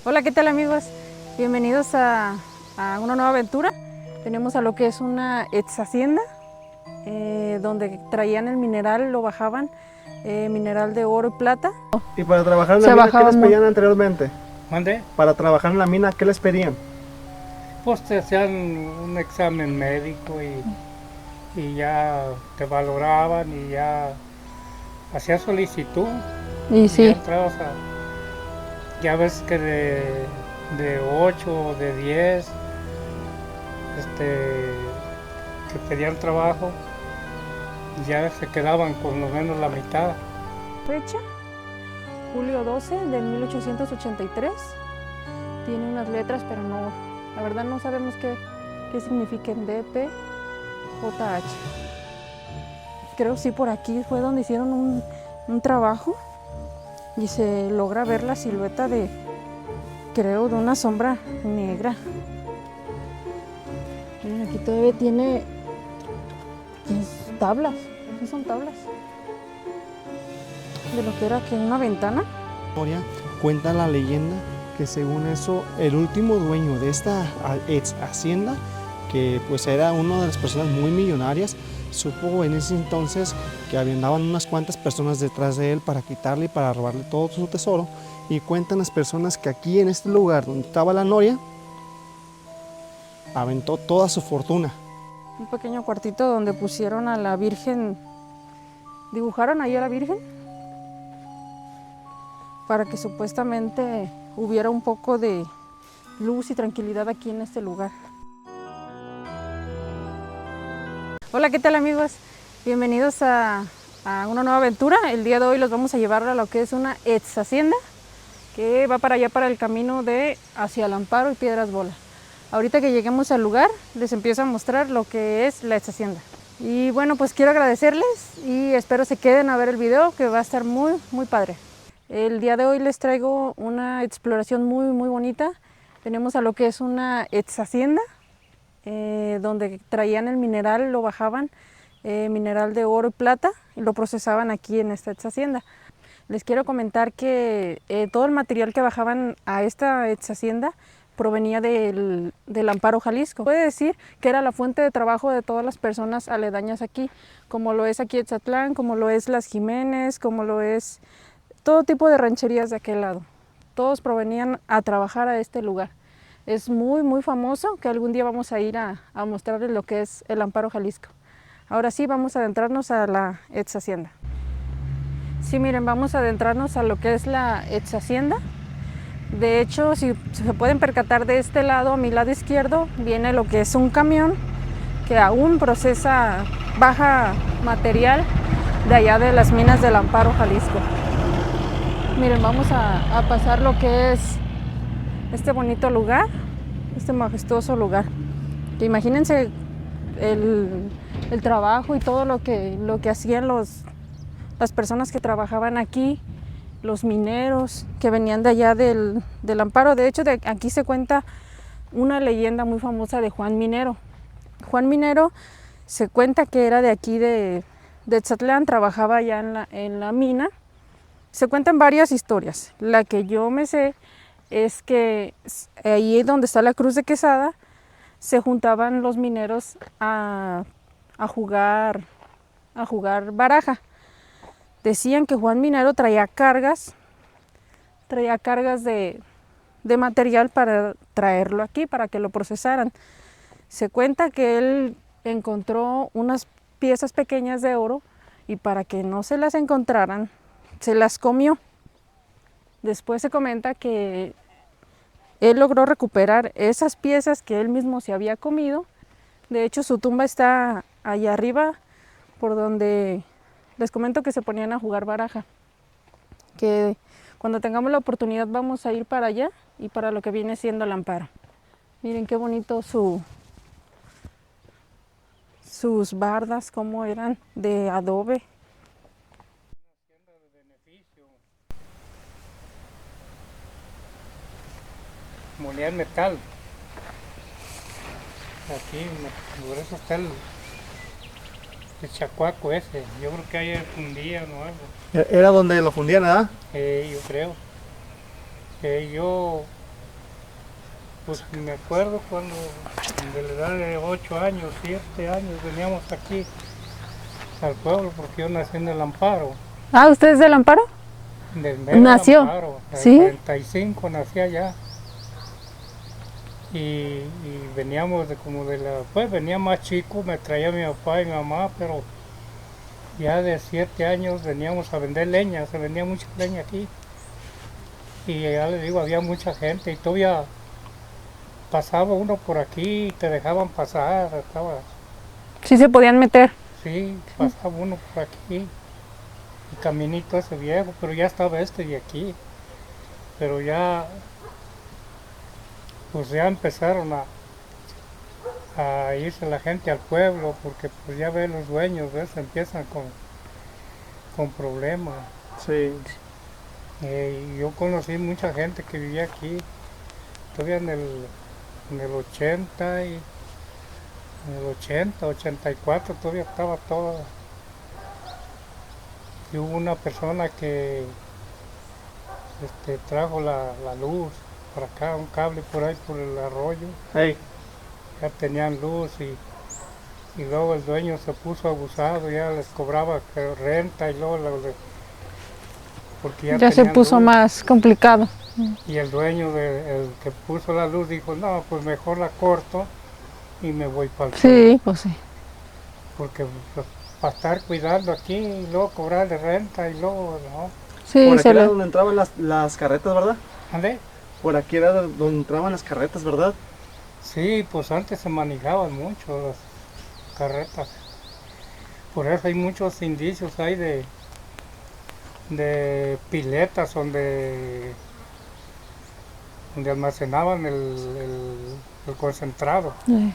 Hola, ¿qué tal amigos? Bienvenidos a una nueva aventura. Venimos a lo que es una ex hacienda, donde traían el mineral, lo bajaban, mineral de oro y plata. ¿Y para trabajar en la Se mina qué bajaba les pedían anteriormente? ¿Mande? Para trabajar en la mina, ¿qué les pedían? Pues te hacían un examen médico y ya te valoraban y ya hacías solicitud Y y ya sí, entrabas ya ves que de 8 o de 10 que pedían trabajo, ya se quedaban con lo menos la mitad. fecha, julio 12 de 1883. Tiene unas letras, pero no, la verdad no sabemos qué significan DP, JH. Creo sí por aquí fue donde hicieron un trabajo y se logra ver la silueta de, creo, de una sombra negra. Miren, aquí todavía tiene tablas, sí son tablas, de lo que era que una ventana. Cuenta la leyenda que según eso el último dueño de esta ex hacienda, que pues era una de las personas muy millonarias, supo en ese entonces que andaban unas cuantas personas detrás de él para quitarle y para robarle todo su tesoro, y cuentan las personas que aquí en este lugar donde estaba la noria aventó toda su fortuna. Un pequeño cuartito donde pusieron a la Virgen, dibujaron ahí a la Virgen para que supuestamente hubiera un poco de luz y tranquilidad aquí en este lugar. Hola, ¿qué tal amigos? Bienvenidos a una nueva aventura. El día de hoy los vamos a llevar a lo que es una ex hacienda que va para allá, para el camino de hacia el Amparo y Piedras Bola. Ahorita que lleguemos al lugar les empiezo a mostrar lo que es la ex hacienda. Y bueno, pues quiero agradecerles y espero se queden a ver el video, que va a estar muy padre. El día de hoy les traigo una exploración muy bonita. Venimos a lo que es una ex hacienda, donde traían el mineral, lo bajaban, mineral de oro y plata, y lo procesaban aquí en esta ex hacienda. Les quiero comentar que todo el material que bajaban a esta ex hacienda provenía del Amparo, Jalisco. Puede decir que era la fuente de trabajo de todas las personas aledañas aquí, como lo es aquí Etzatlán, como lo es Las Jiménez, como lo es todo tipo de rancherías de aquel lado. Todos provenían a trabajar a este lugar. Es muy famoso, que algún día vamos a ir a mostrarles lo que es el Amparo, Jalisco. Ahora sí, vamos a adentrarnos a la ex hacienda. Sí, miren, vamos a adentrarnos a lo que es la ex hacienda. De hecho, si se pueden percatar, de este lado, a mi lado izquierdo, viene lo que es un camión que aún procesa, baja material de allá de las minas del Amparo, Jalisco. Miren, vamos a pasar lo que es este bonito lugar, este majestuoso lugar. Que imagínense el trabajo y todo lo que hacían las personas que trabajaban aquí, los mineros que venían de allá del Amparo. De hecho, aquí se cuenta una leyenda muy famosa de Juan Minero. Juan Minero se cuenta que era de aquí de Etzatlán, trabajaba allá en la mina. Se cuentan varias historias. La que yo me sé es que ahí donde está la Cruz de Quesada se juntaban los mineros a jugar baraja. Decían que Juan Minero traía cargas de material para traerlo aquí, para que lo procesaran. Se cuenta que él encontró unas piezas pequeñas de oro y para que no se las encontraran, se las comió. Después se comenta que él logró recuperar esas piezas que él mismo se había comido. De hecho, su tumba está allá arriba, por donde les comento que se ponían a jugar baraja. Que cuando tengamos la oportunidad vamos a ir para allá y para lo que viene siendo el Amparo. Miren qué bonito sus bardas, cómo eran de adobe. Molían metal. Aquí, por eso está el chacuaco ese. Yo creo que ahí fundían o algo. Era donde lo fundían, ¿verdad? Yo creo. Yo Pues me acuerdo cuando de la edad de 8 años, 7 años, veníamos aquí al pueblo porque yo nací en el Amparo, Ah, ¿usted es del Amparo? del mero Nació, Amparo. En el ¿sí? 45 nací allá. Y veníamos pues venía más chico, me traía mi papá y mi mamá, pero ya de 7 años veníamos a vender leña, se vendía mucha leña aquí. Y ya les digo, había mucha gente y todavía pasaba uno por aquí y te dejaban pasar, Sí se podían meter. sí, pasaba uno por aquí, el caminito ese viejo, pero ya estaba este de aquí. Pero ya, pues ya empezaron a irse la gente al pueblo, porque pues ya ven los dueños, ¿ves? Empiezan con problemas. Sí. Y yo conocí mucha gente que vivía aquí, todavía en el 80 y en el 80, 84 todavía estaba todo. Y hubo una persona que trajo la luz para acá, un cable por ahí por el arroyo, Hey. ya tenían luz y luego el dueño se puso abusado, ya les cobraba renta y luego porque ya Ya se tenían puso luz. más complicado. Y el dueño, el que puso la luz, dijo, no, pues mejor la corto y me voy para el pueblo. Sí, pues sí. Porque pues, para estar cuidando aquí y luego cobrarle renta y luego, ¿no? Sí, Por aquí se era le... donde entraban las carretas, ¿verdad? ¿Ande? Por aquí era donde entraban las carretas, ¿verdad? Sí, pues antes se manejaban mucho las carretas. Por eso hay muchos indicios ahí de piletas donde almacenaban el concentrado Sí.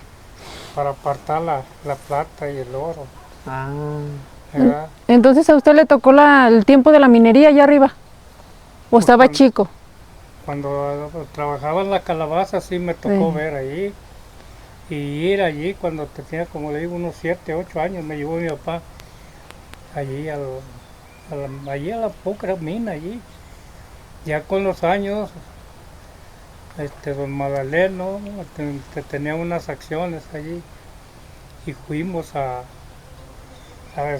para apartar la plata y el oro, Ah. ¿verdad? Entonces a usted le tocó el tiempo de la minería allá arriba. ¿O Pues estaba cuando- chico? Cuando trabajaba en la calabaza sí me tocó Sí. ver allí y ir allí cuando tenía, como le digo, unos 7, 8 años, me llevó mi papá allí allí a la pocra mina allí. Ya con los años, don Madaleno tenía unas acciones allí y fuimos a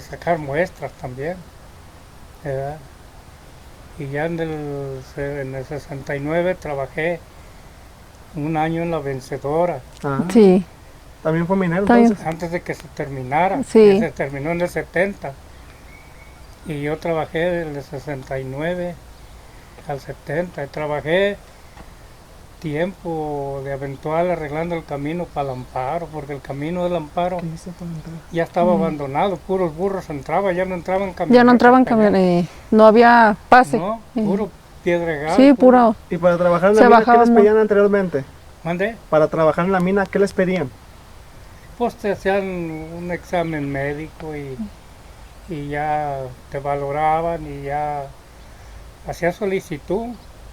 sacar muestras también, ¿verdad? Y ya en el 69 trabajé un año en la Vencedora, Ah. Sí. También fue minero Está bien. entonces. antes de que se terminara, Sí. que se terminó en el 70. Y yo trabajé desde el 69 al 70. Trabajé tiempo de eventual arreglando el camino para el Amparo, porque el camino del Amparo ¿Qué hice para entrar? ya estaba abandonado, puros burros entraban, ya no entraban camiones. Ya no entraban camiones, no había pase. No, puro piedregal. Sí, puro. Y para trabajar en Se la mina, ¿qué bajaba les mu- pedían anteriormente? ¿Mande? Para trabajar en la mina, ¿qué les pedían? Pues te hacían un examen médico y ya te valoraban y ya hacías solicitud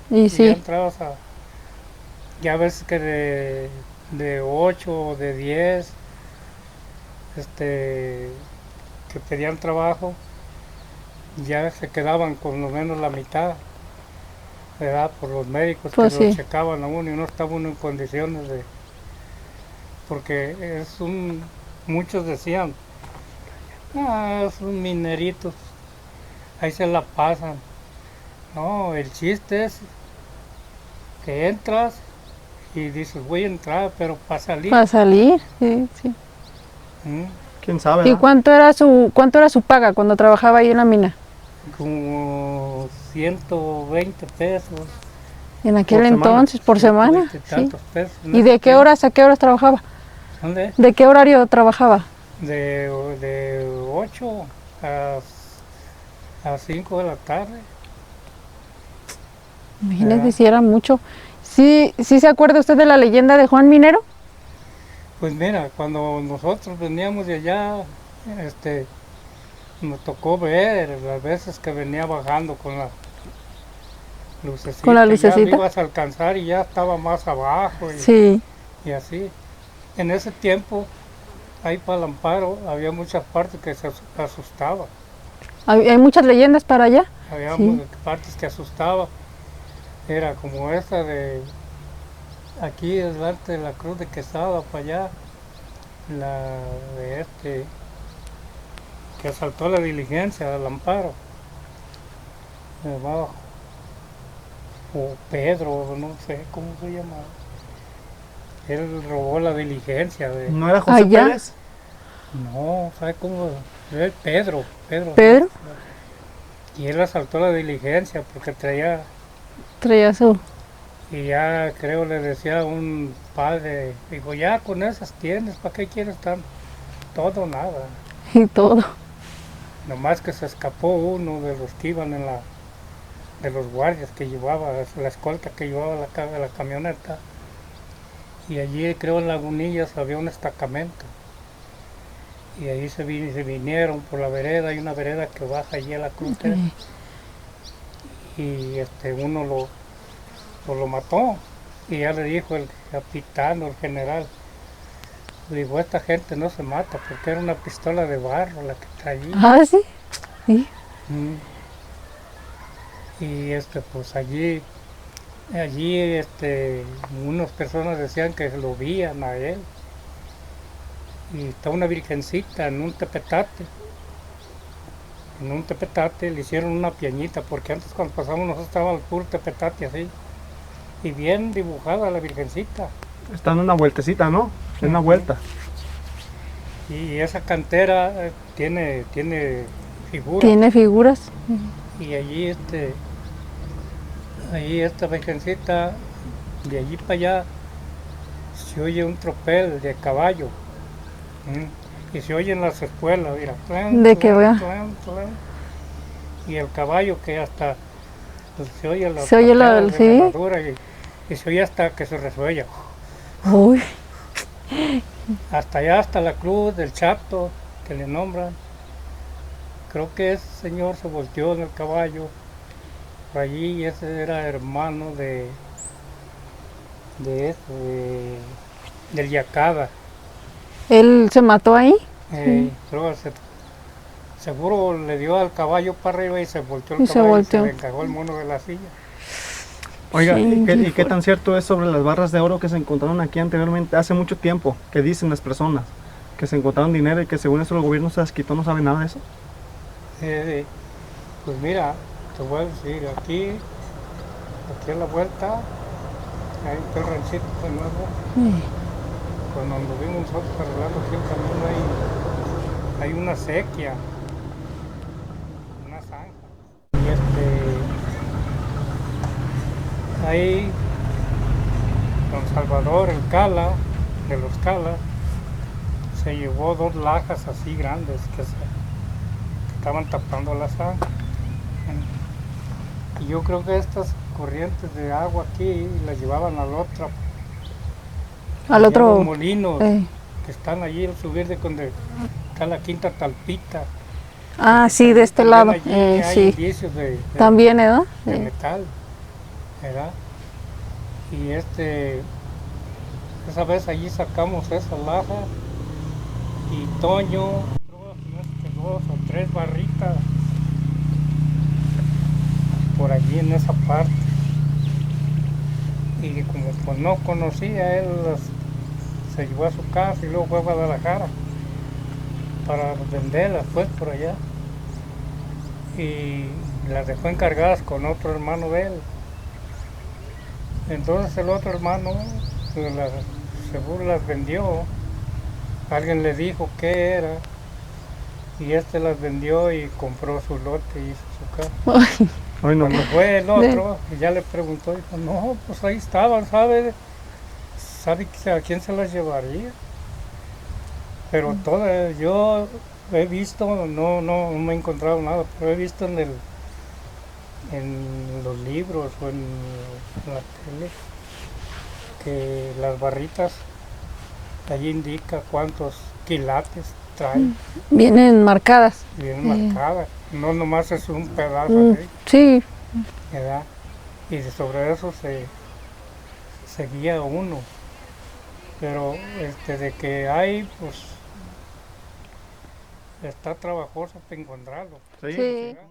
Y y ya sí, entrabas ya ves que de 8 o de 10 que pedían trabajo, ya se quedaban con lo menos la mitad, ¿verdad? Por los médicos Pues que lo sí. checaban a uno y no estaba uno en condiciones porque muchos decían, son mineritos, ahí se la pasan. No, el chiste es que entras y dices, voy a entrar, pero para salir. para salir. Sí, sí. ¿Mm? ¿Quién sabe? ¿Y ¿verdad? cuánto era su paga cuando trabajaba ahí en la mina? Como 120 pesos. En aquel Por semana. entonces, por semana. 120 y Sí. tantos pesos en ¿Y ese de qué tiempo. horas a qué horas trabajaba? ¿Dónde? ¿De qué horario trabajaba? De 8 a 5 de la tarde. Imagínese si era mucho. ¿Sí, sí se acuerda usted de la leyenda de Juan Minero? Pues mira, cuando nosotros veníamos de allá, nos tocó ver las veces que venía bajando con la lucecita. Con la Ya lucecita. lo ibas a alcanzar y ya estaba más abajo Sí. y así. En ese tiempo, ahí para el Amparo, había muchas partes que se asustaba. Hay muchas leyendas para allá. Había Sí. partes que asustaba. Era como esta aquí delante de la Cruz de Quesada, para allá, la de que asaltó la diligencia del Amparo. Se llamaba, o Pedro, no sé cómo se llamaba. Él robó la diligencia de... ¿No era José Allá. Pérez? No, ¿sabe cómo? Es Pedro. Pedro Y él asaltó la diligencia porque traía... traía su. Y ya creo le decía a un padre, dijo, ya con esas tienes, ¿para qué quieres tanto? Todo, nada. Y todo. Nomás que se escapó uno de los que iban de los guardias que llevaba, la escolta que llevaba la camioneta. Y allí creo en Lagunillas había un destacamento. Y ahí se vinieron por la vereda, hay una vereda que baja allí a la cruz. Ok. Y uno lo mató. Y ya le dijo el capitán o el general, le dijo, esta gente no se mata porque era una pistola de barro la que traía. Ah, sí. Sí. Mm. Y pues allí unas personas decían que lo vían a él. Y está una virgencita en un tepetate. En un tepetate le hicieron una piañita, porque antes cuando pasamos nosotros estaba el puro tepetate así. Y bien dibujada la virgencita. Está en una vueltecita, ¿no? En una vuelta. Y esa cantera tiene figuras. Tiene figuras. Y allí esta virgencita, de allí para allá, se oye un tropel de caballo. Y se oyen las espuelas, mira. De que vea. Y el caballo que hasta pues, se oye la Se oye la- sí. herradura y se oye hasta que se resuella. Uy. Hasta allá, hasta la cruz del Chato, que le nombran. Creo que ese señor se volteó en el caballo. Por allí, y ese era hermano del Yacada. Él se mató ahí. Creo que seguro le dio al caballo para arriba y se volteó el Y se caballo volteó. y se le encajó el mono de la silla. Oiga, Sí, ¿y qué qué tan cierto es sobre las barras de oro que se encontraron aquí anteriormente, hace mucho tiempo, que dicen las personas? Que se encontraron dinero y que según eso el gobierno se las quitó, ¿no sabe nada de eso? Pues mira, te voy a decir, aquí a la vuelta, hay un ranchito de nuevo. Sí. Cuando anduvimos nosotros arreglando aquí el camino hay una sequía, una zanja. Y ahí don Salvador, el Cala, de los Calas, se llevó 2 lajas así grandes que estaban tapando la zanja. Y yo creo que estas corrientes de agua aquí las llevaban al otro. Al Los otro. molinos que están allí al subir de donde está la Quinta Talpita. Ah, sí, de este También lado. allí hay Sí. indicios de También, ¿verdad? de metal, ¿verdad? Y esa vez allí sacamos esa laja y Toño, creo que 2 o 3 barritas por allí en esa parte. Y como pues no conocía, él se llevó a su casa y luego fue a Guadalajara para venderlas pues por allá. Y las dejó encargadas con otro hermano de él. Entonces el otro hermano pues, seguro las vendió. Alguien le dijo qué era. Y las vendió y compró su lote y hizo su casa. Ay, Ay, no. Cuando fue el otro, y ya le preguntó, dijo, no, pues ahí estaban, ¿sabe a quién se las llevaría? Pero todas, yo he visto, no me he encontrado nada, pero he visto en los libros o en la tele que las barritas, allí indica cuántos quilates traen, vienen marcadas. bien marcadas, no nomás es un pedazo así. Sí. ¿Verdad? Y sobre eso se guía uno. Pero de que hay, pues está trabajoso para encontrarlo. Sí. Sí. ¿Verdad?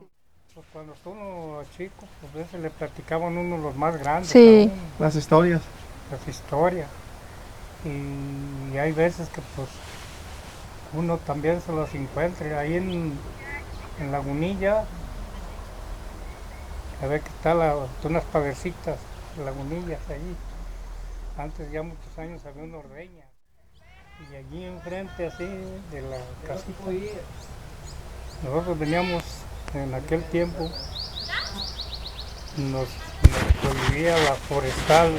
Pues cuando uno chico, pues a veces le platicaban uno los más grandes. Sí. A uno. Las historias. es historia. Y hay veces que pues uno también se los encuentra ahí en Lagunilla. A ver que está unas padrecitas, lagunillas allí. Antes ya muchos años había una ordeña. Y allí enfrente así de la casita. Nosotros veníamos en aquel tiempo, nos prohibía la forestal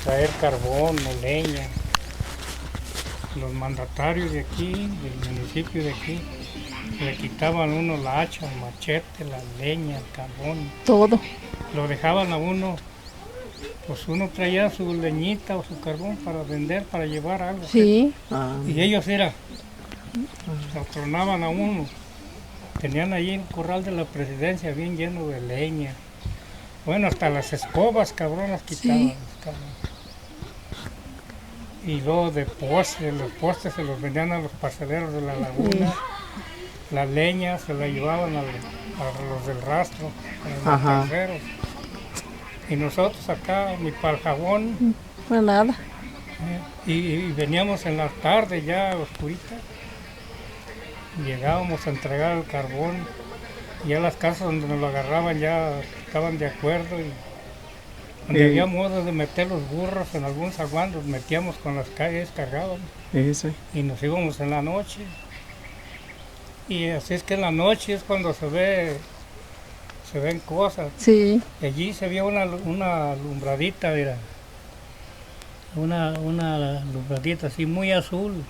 traer carbón o leña. Los mandatarios de aquí, del municipio de aquí, le quitaban a uno la hacha, el machete, la leña, el carbón. Todo. Lo dejaban a uno, pues uno traía su leñita o su carbón para vender, para llevar algo. Sí. Y ellos lo tronaban a uno. Tenían allí el corral de la presidencia bien lleno de leña. Bueno, hasta las escobas, cabronas, quitaban. Sí. Y luego de postes, los postes se los vendían a los parceleros de la laguna. La leña se la llevaban a los del rastro, a los Ajá. terceros. Y nosotros acá, ni para el jabón, Pues nada. y veníamos en la tarde ya oscurita. Llegábamos a entregar el carbón. Y ya las casas donde nos lo agarraban ya estaban de acuerdo. Y donde había modo de meter los burros en algún zaguán, los metíamos con las calles, cargábamos. Ese. Y nos íbamos en la noche. Y así es que en la noche es cuando se ven cosas. Sí. Y allí se vio una alumbradita, mira. Una alumbradita así muy azul.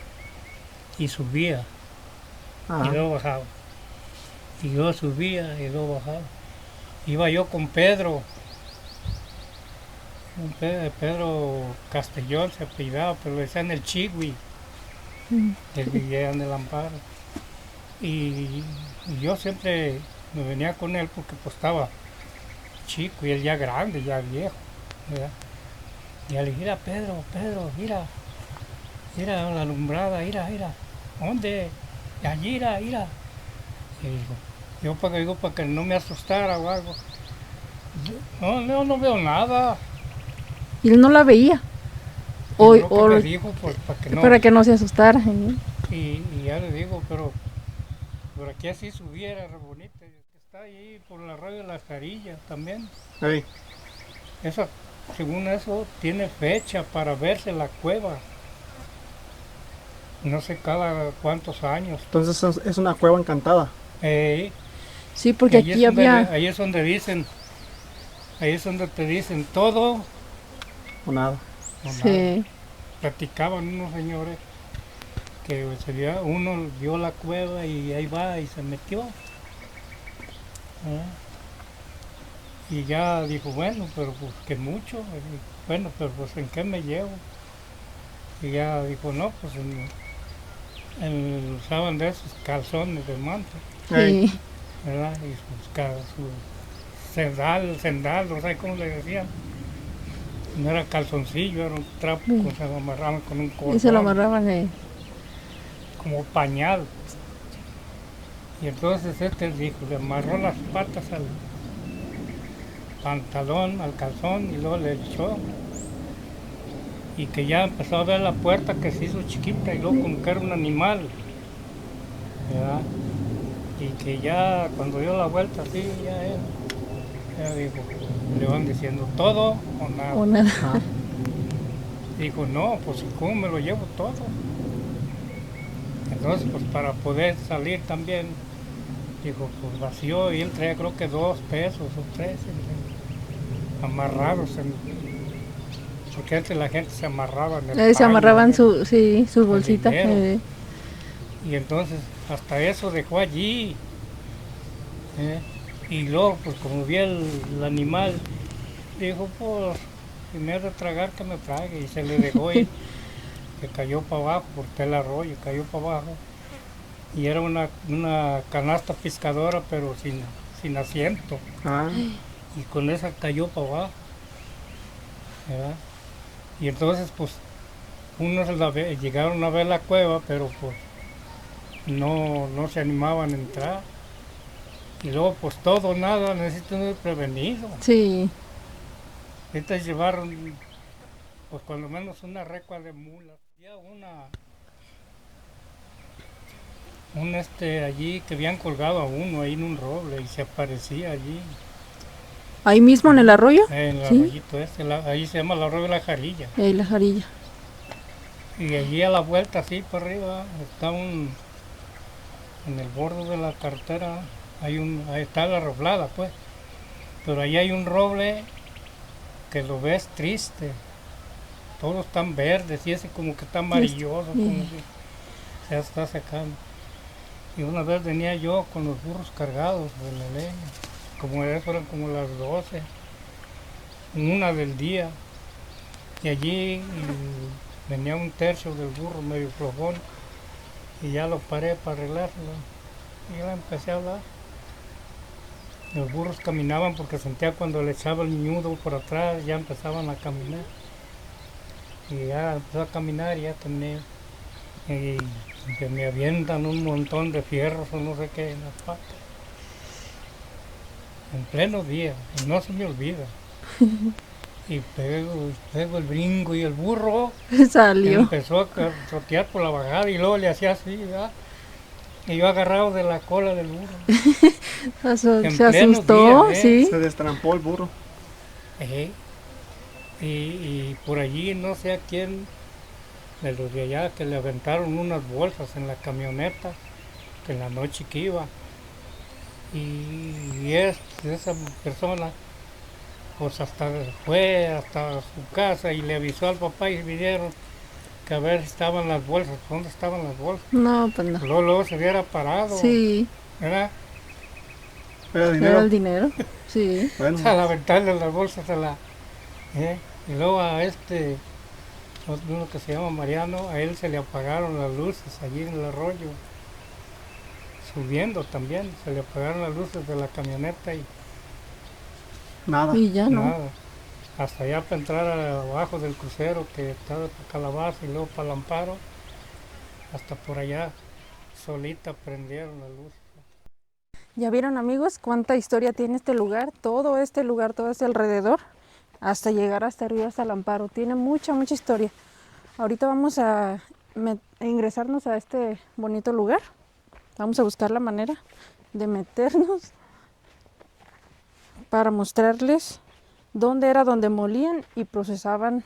Y subía. Y luego bajaba. Y yo subía y luego bajaba. Iba yo con Pedro. Pedro Castellón se apellidaba, pero le decían el Chigui. El Villán del Amparo. Y yo siempre me venía con él porque pues estaba chico y él ya grande, ya viejo, ¿verdad? Y le dije, mira Pedro, mira la alumbrada, mira, ¿dónde? Allí, mira. Y digo, para que no me asustara o algo. No veo nada. Y él no la veía. Le dijo, pues, Para que no se asustara. Y ya le digo, pero por aquí así subiera, re bonita. Está ahí por el arroyo de las Carillas también. Hey. Esa, según eso, tiene fecha para verse la cueva. No sé cada cuántos años. Entonces es una cueva encantada. Sí, porque ahí aquí había... ahí es donde te dicen todo O nada. o nada. Sí. Platicaban unos señores que uno vio la cueva y ahí va y se metió. Y ya dijo, bueno, pero pues que mucho. Y, bueno, pero pues ¿en qué me llevo? Y ya dijo, no, pues usaban de esos calzones de manta, Hey. Sí. ¿verdad? Y su sendal, no sé cómo le decían. No era calzoncillo, era un trapo que se lo amarraban con un cordón. Y se lo amarraban. Como pañal. Y entonces dijo, le amarró las patas al pantalón, al calzón y luego le echó. Y que ya empezó a ver la puerta que se hizo chiquita y luego como que era un animal, ¿verdad? Y que ya cuando dio la vuelta así, ya dijo, le van diciendo todo o nada. O nada. Dijo, no, pues ¿cómo me lo llevo todo? Entonces, pues para poder salir también, dijo, pues vació y él traía creo que 2 pesos o 3 amarrados, porque antes la gente se amarraba en el Se paño, amarraban ¿no? su bolsita. dinero. Y entonces hasta eso dejó allí. Y luego, pues como vi el animal, dijo, pues si me ha de tragar, que me trague. Y se le dejó ir, que cayó para abajo, por el arroyo, cayó para abajo. Y era una canasta pescadora, pero sin asiento. Y con esa cayó para abajo, ¿verdad? Y entonces, pues, unos llegaron a ver la cueva, pero pues no se animaban a entrar. Y luego, pues todo, nada, necesitan ir prevenido. Sí. Entonces llevaron pues cuando menos una recua de mulas. Había allí que habían colgado a uno ahí en un roble y se aparecía allí. Ahí mismo en el arroyo. En el Sí. arroyito ahí se llama el arroyo de la Jarilla. Ahí la jarilla. Y allí a la vuelta así para arriba está en el borde de la carretera, ahí está la roblada pues. Pero ahí hay un roble que lo ves triste. Todos están verdes y ese como que está amarilloso, como que se está secando. Y una vez venía yo con los burros cargados de la leña, como eso eran como las 12, 1 del día. Y allí venía un tercio del burro medio flojón y ya lo paré para arreglarlo. Y ya empecé a hablar. Los burros caminaban porque sentía cuando le echaba el ñudo por atrás, ya empezaban a caminar. Y ya empezó a caminar y ya tenía. Y que me avientan un montón de fierros o no sé qué en las patas. En pleno día, y no se me olvida. Y pego el brinco y el burro Salió. empezó a trotear por la bajada y luego le hacía así, ¿verdad? Y yo agarrado de la cola del burro. Se En pleno asustó, día, sí. Se destrampó el burro. Y por allí no sé a quién de los de allá que le aventaron unas bolsas en la camioneta, que en la noche que iba. Y esa persona pues fue hasta su casa y le avisó al papá y vinieron que a ver si estaban las bolsas. ¿Dónde estaban las bolsas? No, pues no. Luego se hubiera parado, Sí, ¿verdad? Era era dinero. el dinero. Sí. Bueno, A la aventarle las bolsas y luego a uno que se llama Mariano, a él se le apagaron las luces allí en el arroyo. Subiendo también, se le apagaron las luces de la camioneta y nada. Y ya no. nada. Hasta allá para entrar abajo del crucero que está para Calabaza y luego para el Amparo, hasta por allá solita prendieron la luz. Ya vieron, amigos, cuánta historia tiene este lugar, todo este alrededor, hasta llegar hasta arriba, hasta el Amparo. Tiene mucha historia. Ahorita vamos a ingresarnos a este bonito lugar. Vamos a buscar la manera de meternos para mostrarles dónde era donde molían y procesaban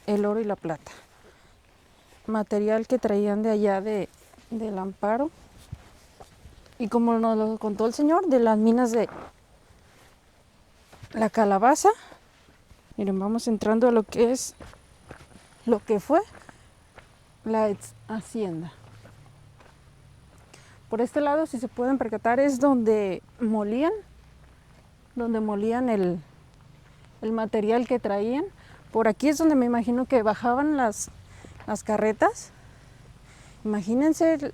el oro y la plata. Material que traían de allá del Amparo. Y como nos lo contó el señor, de las minas de la Calabaza. Miren, vamos entrando a lo que fue la ex hacienda. Por este lado, si se pueden percatar, es donde molían el material que traían. Por aquí es donde me imagino que bajaban las carretas. Imagínense,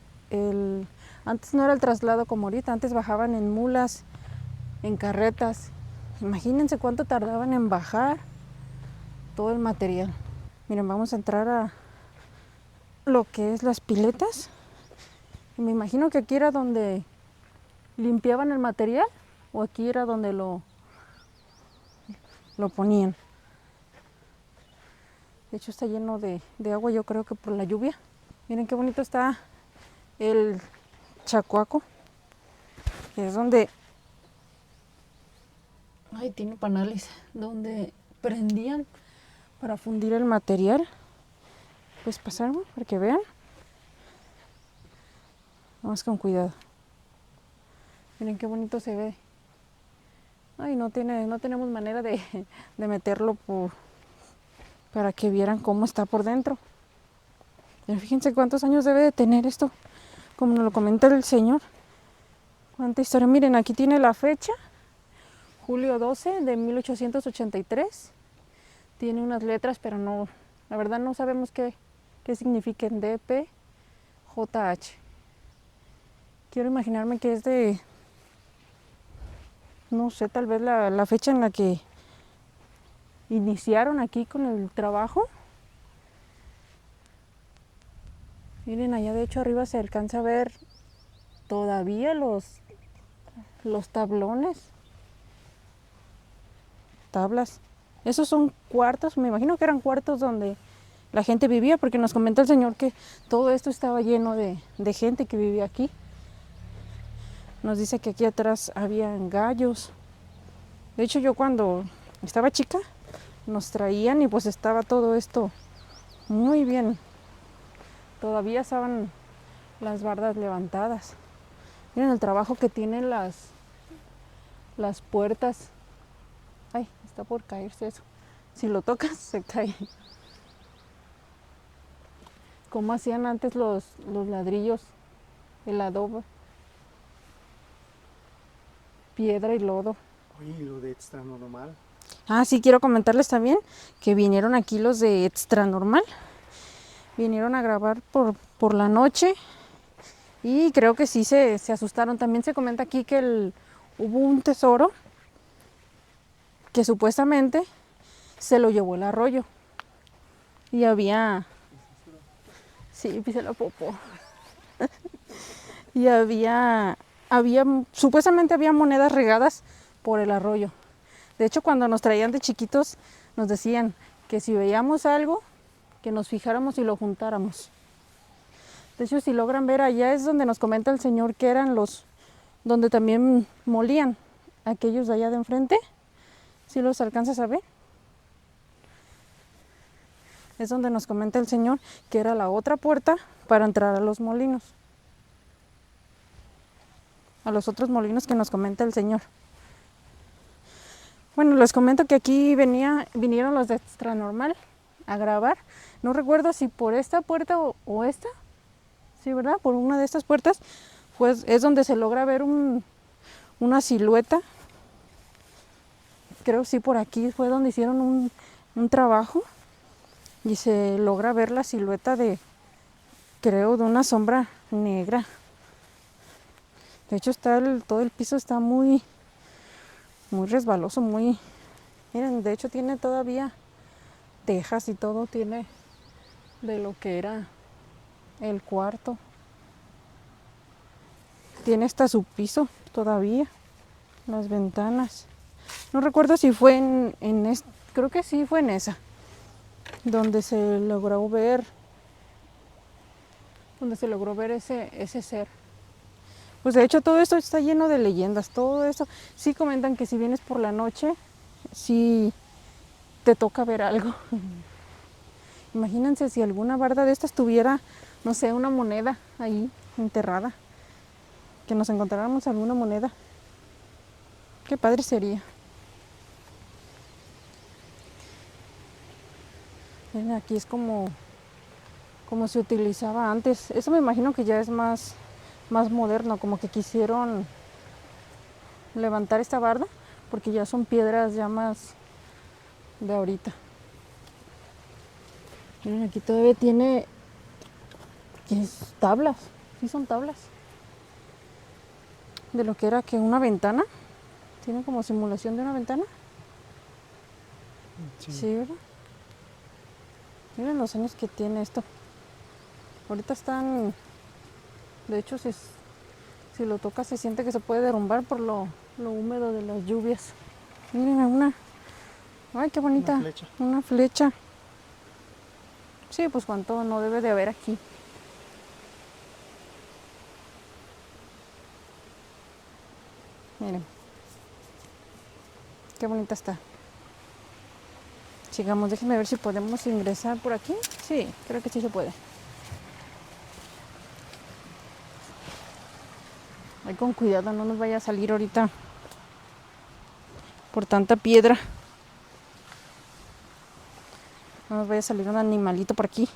antes no era el traslado como ahorita, antes bajaban en mulas, en carretas. Imagínense cuánto tardaban en bajar todo el material. Miren, vamos a entrar a lo que es las piletas. Y me imagino que aquí era donde limpiaban el material o aquí era donde lo ponían. De hecho está lleno de agua, yo creo que por la lluvia. Miren qué bonito está el Chacuaco, que es donde tiene panales donde prendían para fundir el material. Pues pasamos para que vean. Vamos con cuidado. Miren qué bonito se ve. Ay, no tenemos manera de meterlo para que vieran cómo está por dentro. Pero fíjense cuántos años debe de tener esto, como nos lo comenta el señor. Cuánta historia. Miren, aquí tiene la fecha, julio 12 de 1883. Tiene unas letras, pero no, la verdad no sabemos qué significan DP, JH. Quiero imaginarme que es de, no sé, tal vez la fecha en la que iniciaron aquí con el trabajo. Miren, allá de hecho arriba se alcanza a ver todavía los tablones, tablas. Esos son cuartos, me imagino que eran cuartos donde la gente vivía, porque nos comenta el señor que todo esto estaba lleno de gente que vivía aquí. Nos dice que aquí atrás habían gallos. De hecho, yo cuando estaba chica nos traían y pues estaba todo esto muy bien. Todavía estaban las bardas levantadas. Miren el trabajo que tienen las puertas. Ay, está por caerse eso. Si lo tocas, se cae. Cómo hacían antes los ladrillos, el adobe, piedra y lodo. Oye, ¿y lo de extra normal? Ah, sí, quiero comentarles también que vinieron aquí los de Extra Normal. Vinieron a grabar por la noche y creo que sí se asustaron. También se comenta aquí que hubo un tesoro que supuestamente se lo llevó el arroyo. Y había... Sí, pisé la popó. Y supuestamente había monedas regadas por el arroyo. De hecho, cuando nos traían de chiquitos, nos decían que si veíamos algo, que nos fijáramos y lo juntáramos. De hecho, si logran ver, allá es donde nos comenta el señor que eran donde también molían aquellos de allá de enfrente. Si los alcanzas a ver. Es donde nos comenta el señor que era la otra puerta para entrar a los molinos. A los otros molinos que nos comenta el señor. Bueno, les comento que aquí vinieron los de Extra Normal a grabar. No recuerdo si por esta puerta o esta. Sí, ¿verdad? Por una de estas puertas. Pues es donde se logra ver una silueta. Creo que sí, por aquí fue donde hicieron un trabajo. Y se logra ver la silueta creo, de una sombra negra. De hecho, todo el piso está muy resbaloso, miren, de hecho tiene todavía tejas y todo, tiene de lo que era el cuarto. Tiene hasta su piso todavía, las ventanas. No recuerdo si fue creo que sí fue en esa, donde se logró ver ese ser. Pues de hecho todo esto está lleno de leyendas, todo esto. Sí comentan que si vienes por la noche, sí te toca ver algo. Imagínense si alguna barda de estas tuviera, no sé, una moneda ahí enterrada. Que nos encontráramos alguna moneda. Qué padre sería. Miren, aquí es como se utilizaba antes. Eso me imagino que ya es más moderno, como que quisieron levantar esta barda porque ya son piedras ya más de ahorita. Miren, aquí todavía tiene tablas, sí son tablas de lo que era que una ventana, tiene como simulación de una ventana. Sí, ¿verdad? Miren los años que tiene esto. Ahorita están, de hecho si lo tocas se siente que se puede derrumbar por lo húmedo de las lluvias. Miren ay, qué bonita, una flecha. Sí, pues cuánto no debe de haber aquí. Miren, qué bonita está. Sigamos, déjenme ver si podemos ingresar por aquí. Sí, creo que sí se puede. Ay, con cuidado, no nos vaya a salir ahorita por tanta piedra. No nos vaya a salir un animalito por aquí.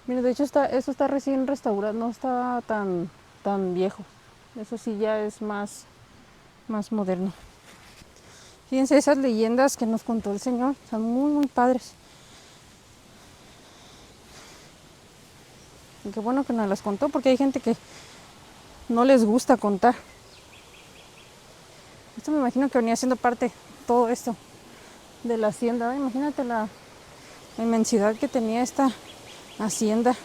Mira, de hecho eso está recién restaurado, no está tan viejo. Eso sí ya es más moderno. Fíjense esas leyendas que nos contó el señor, son muy padres. Y qué bueno que nos las contó, porque hay gente que no les gusta contar. Esto me imagino que venía siendo parte todo esto de la hacienda. Imagínate la inmensidad que tenía esta hacienda.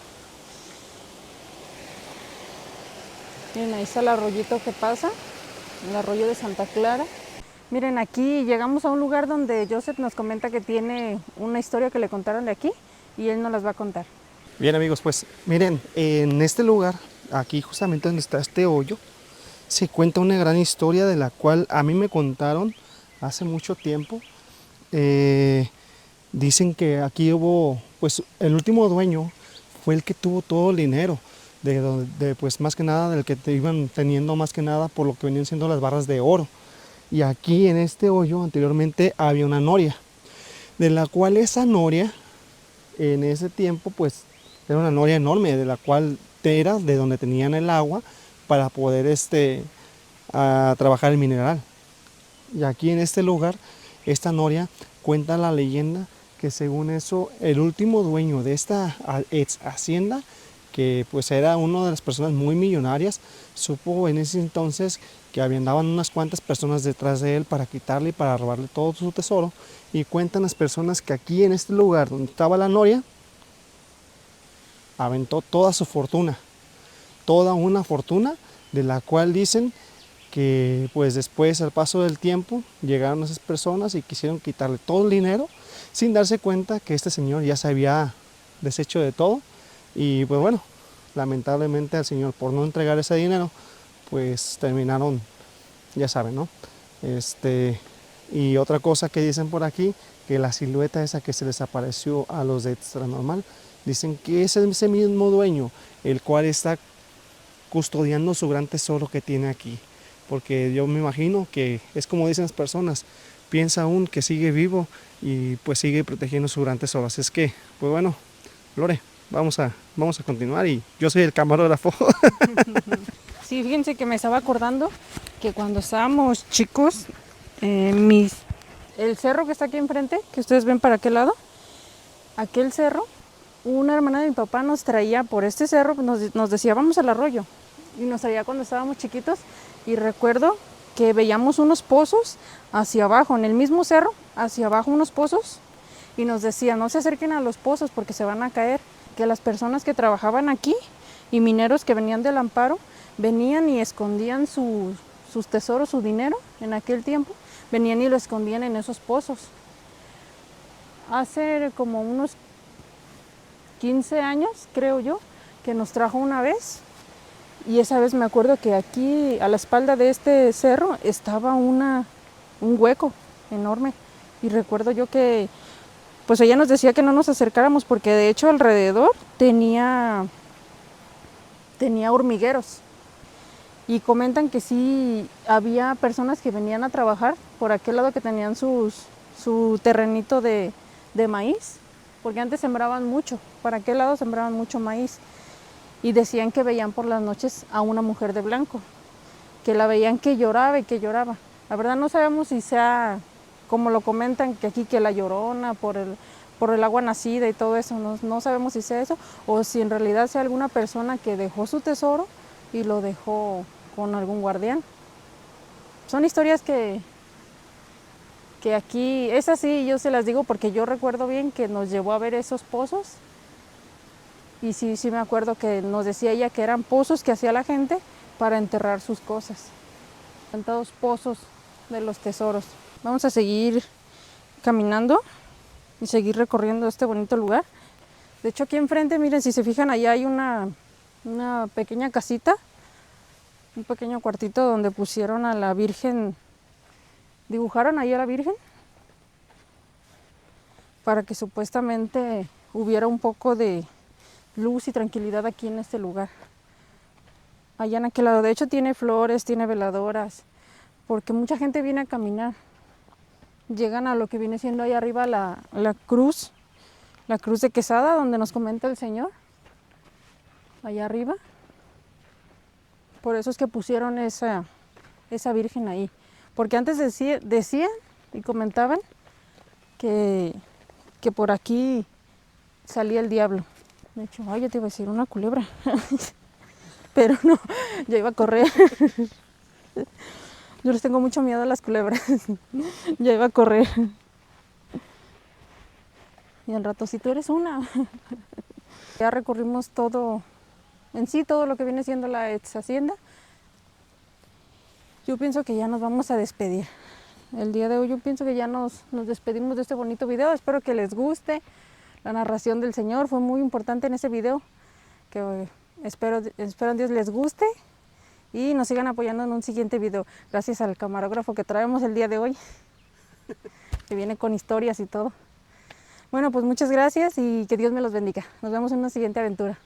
Miren, ahí está el arroyito que pasa, el arroyo de Santa Clara. Miren, aquí llegamos a un lugar donde Joseph nos comenta que tiene una historia que le contaron de aquí y él nos las va a contar. Bien amigos, pues miren, en este lugar, aquí justamente donde está este hoyo, se cuenta una gran historia de la cual a mí me contaron hace mucho tiempo. Dicen que aquí hubo, pues el último dueño fue el que tuvo todo el dinero, pues más que nada del que te iban teniendo más que nada por lo que venían siendo las barras de oro. Y aquí en este hoyo anteriormente había una noria, de la cual esa noria en ese tiempo pues era una noria enorme, de la cual era de donde tenían el agua para poder trabajar el mineral. Y aquí en este lugar, esta noria, cuenta la leyenda que según eso el último dueño de esta ex hacienda, que pues era una de las personas muy millonarias, supo en ese entonces que andaban unas cuantas personas detrás de él para quitarle y para robarle todo su tesoro. Y cuentan las personas que aquí en este lugar donde estaba la noria, aventó toda su fortuna, toda una fortuna, de la cual dicen que pues después al paso del tiempo llegaron esas personas y quisieron quitarle todo el dinero sin darse cuenta que este señor ya se había deshecho de todo. Y pues bueno, lamentablemente al señor, por no entregar ese dinero, pues terminaron, ya saben, ¿no? Y otra cosa que dicen por aquí, que la silueta esa que se les apareció a los de Extranormal, dicen que es ese mismo dueño el cual está custodiando su gran tesoro que tiene aquí. Porque yo me imagino que es como dicen las personas, piensa aún que sigue vivo y pues sigue protegiendo su gran tesoro. Así es que, pues bueno, Lore, vamos a continuar y yo soy el camarógrafo. Sí, fíjense que me estaba acordando que cuando estábamos chicos, el cerro que está aquí enfrente, que ustedes ven para aquel lado, aquel cerro, una hermana de mi papá nos traía por este cerro, nos decía vamos al arroyo, y nos traía cuando estábamos chiquitos, y recuerdo que veíamos unos pozos hacia abajo, en el mismo cerro, hacia abajo unos pozos, y nos decía no se acerquen a los pozos porque se van a caer, que las personas que trabajaban aquí y mineros que venían del Amparo venían y escondían sus tesoros, su dinero en aquel tiempo, venían y lo escondían en esos pozos. Hace como unos 15 años, creo yo, que nos trajo una vez, y esa vez me acuerdo que aquí a la espalda de este cerro estaba un hueco enorme, y recuerdo yo que pues ella nos decía que no nos acercáramos porque de hecho alrededor tenía hormigueros, y comentan que sí había personas que venían a trabajar por aquel lado, que tenían su terrenito de maíz, porque antes sembraban mucho, para aquel lado sembraban mucho maíz, y decían que veían por las noches a una mujer de blanco, que la veían que lloraba y que lloraba. La verdad no sabemos si sea, como lo comentan, que aquí que la Llorona por el agua nacida y todo eso, no sabemos si sea eso, o si en realidad sea alguna persona que dejó su tesoro y lo dejó con algún guardián. Son historias que aquí, es así, yo se las digo porque yo recuerdo bien que nos llevó a ver esos pozos, y sí me acuerdo que nos decía ella que eran pozos que hacía la gente para enterrar sus cosas. Tantos pozos de los tesoros. Vamos a seguir caminando y seguir recorriendo este bonito lugar. De hecho aquí enfrente, miren, si se fijan, allá hay una pequeña casita, un pequeño cuartito donde pusieron a la Virgen, dibujaron ahí a la Virgen para que supuestamente hubiera un poco de luz y tranquilidad aquí en este lugar. Allá en aquel lado, de hecho tiene flores, tiene veladoras, porque mucha gente viene a caminar. Llegan a lo que viene siendo ahí arriba la cruz de Quesada, donde nos comenta el Señor, allá arriba. Por eso es que pusieron esa Virgen ahí, porque antes decían y comentaban que por aquí salía el diablo. De hecho, ay, yo te iba a decir una culebra, pero no, yo iba a correr. Yo les tengo mucho miedo a las culebras. Ya iba a correr. Y al rato, si tú eres una. Ya recorrimos todo, en sí, todo lo que viene siendo la ex hacienda. Yo pienso que ya nos vamos a despedir. el día de hoy yo pienso que ya nos despedimos de este bonito video. Espero que les guste. La narración del Señor fue muy importante en ese video, que espero en Dios les guste y nos sigan apoyando en un siguiente video. Gracias al camarógrafo que traemos el día de hoy, que viene con historias y todo. Bueno, pues muchas gracias y que Dios me los bendiga. Nos vemos en una siguiente aventura.